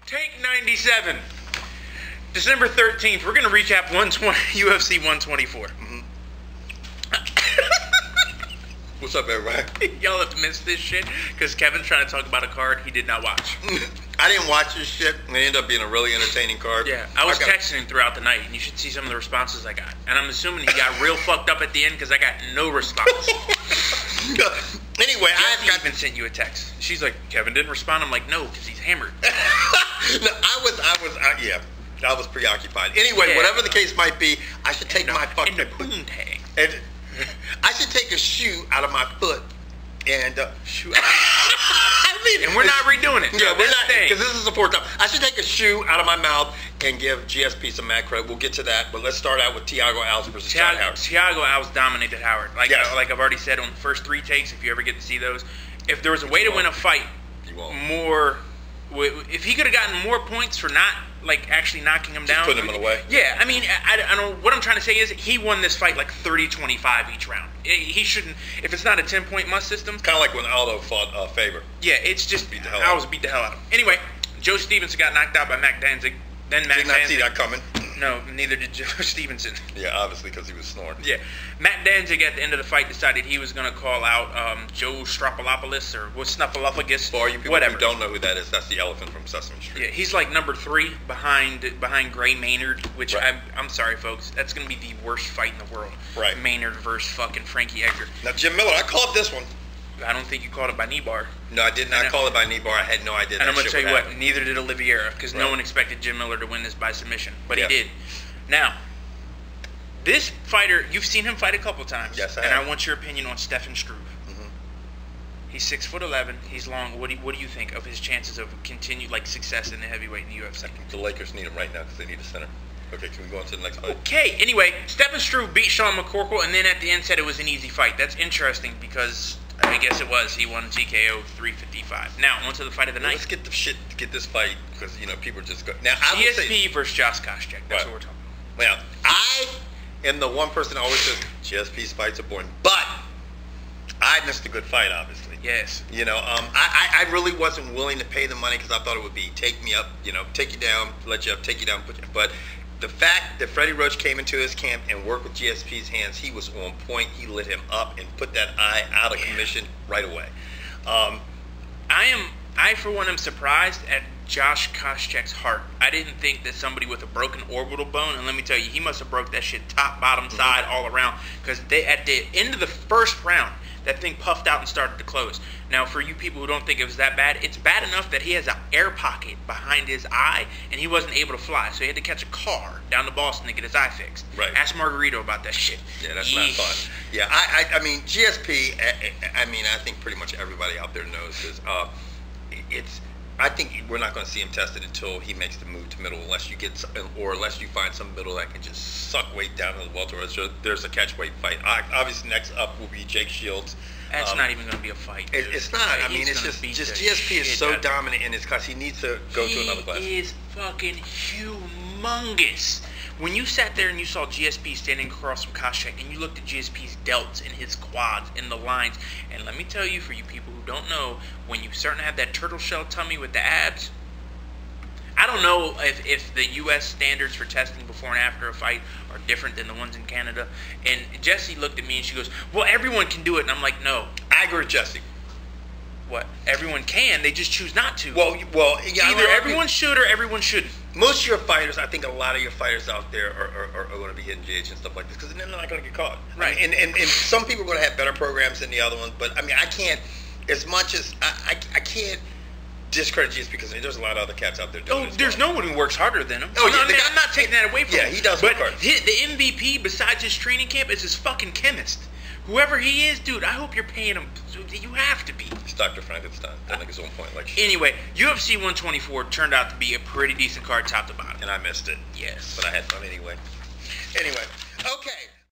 Take 97. December 13th, we're going to recap UFC 124. Mm-hmm. What's up, everybody? Y'all have missed this shit because Kevin's trying to talk about a card he did not watch. I didn't watch this shit, and it ended up being a really entertaining card. Yeah, I was texting him throughout the night, and you should see some of the responses I got. And I'm assuming he got real fucked up at the end because I got no response. Anyway, I even sent you a text. She's like, Kevin didn't respond. I'm like, no, because he's hammered. No, I was preoccupied. Anyway, whatever the case might be, I should take my fucking tag. And I should take a shoe out of my foot and shoe. And we're not redoing it. Yeah, we're not, because this is the fourth time. I should take a shoe out of my mouth and give GSP some mad credit. We'll get to that, but let's start out with Thiago Alves versus John Howard. Thiago Alves dominated Howard. Like I've already said on the first 3 takes, if you ever get to see those, if there was a way to win a fight, if he could have gotten more points for not actually knocking him down, putting him away. Yeah, I mean, I don't. What I'm trying to say is he won this fight like 30-25 each round. He shouldn't. If it's not a 10-point must system, kind of like when Aldo fought Faber. Yeah, it's just beat the hell out of him. Anyway, Joe Stevenson got knocked out by Mac Danzig. Then Mac did not see that coming. No, neither did Joe Stevenson. Yeah, obviously because he was snoring. Yeah, Matt Danzig at the end of the fight decided he was going to call out Joe Stropalopoulos or Snuffleupagus. For you people who don't know who that is, that's the elephant from Sesame Street. Yeah, he's like number 3 behind Gray Maynard, which I'm sorry, folks, that's going to be the worst fight in the world. Right. Maynard versus fucking Frankie Edgar. Now, Jim Miller, I called this one. I don't think you called it by knee bar. No, I did not call it by knee bar. I had no idea. And I'm going to tell you what, neither did Oliveira, because no one expected Jim Miller to win this by submission, but he did. Now, this fighter, you've seen him fight a couple times. Yes, I have. And I want your opinion on Stefan Struve. Mm-hmm. He's 6'11". He's long. What do you think of his chances of continued success in the heavyweight in the UFC? The Lakers need him right now because they need a center. Okay, can we go on to the next fight? Okay. Anyway, Stefan Struve beat Sean McCorkle, and then at the end said it was an easy fight. That's interesting because I guess it was. He won TKO 355. Now, on to the fight of the night. Let's get this fight because people just go. Now, GSP versus Josh Koscheck. That's what we're talking about. Well, I am the one person that always says GSP's fights are boring, but I missed a good fight, obviously. Yes. I really wasn't willing to pay the money because I thought it would be take me up, take you down, let you up, take you down, put you. But the fact that Freddie Roach came into his camp and worked with GSP's hands, he was on point. He lit him up and put that eye out of commission right away. I for one am surprised at Josh Koscheck's heart. I didn't think that somebody with a broken orbital bone, and let me tell you, he must have broke that shit top, bottom, side, all around, because at the end of the first round, that thing puffed out and started to close. Now, for you people who don't think it was that bad, it's bad enough that he has an air pocket behind his eye, and he wasn't able to fly, so he had to catch a car down to Boston to get his eye fixed. Right. Ask Margarito about that shit. Yeah, that's not fun. Yeah, I mean, GSP, I think pretty much everybody out there knows this. I think we're not going to see him tested until he makes the move to middle, unless you find some middle that can just suck weight down to the welter. So there's a catch weight fight. Obviously, next up will be Jake Shields. That's not even going to be a fight. It's not. I mean, it's just GSP is so dominant in his class. He needs to go to another class. He is fucking humongous. When you sat there and you saw GSP standing across from Koscheck and you looked at GSP's delts and his quads and the lines, and let me tell you, for you people who don't know, when you start to have that turtle shell tummy with the abs, I don't know if the U.S. standards for testing before and after a fight are different than the ones in Canada. And Jessie looked at me and she goes, well, everyone can do it. And I'm like, no. I agree with Jessie. What? Everyone can. They just choose not to. Well, yeah, either everyone should or everyone shouldn't. Most of your fighters, I think a lot of your fighters out there are going to be hitting GH and stuff like this because they're not going to get caught. Right. I mean, and some people are going to have better programs than the other ones. But, I mean, I can't, as much as, I can't discredit GSP because there's a lot of other cats out there doing this. There's no one who works harder than him. Oh, yeah, I'm not taking that away from him. Yeah, he does work hard. But the MVP, besides his training camp, is his fucking chemist. Whoever he is, dude, I hope you're paying him. You have to be. It's Dr. Frankenstein. That nigga's on point like shit. Anyway, UFC 124 turned out to be a pretty decent card top to bottom. And I missed it. Yes. But I had fun anyway. Anyway, okay.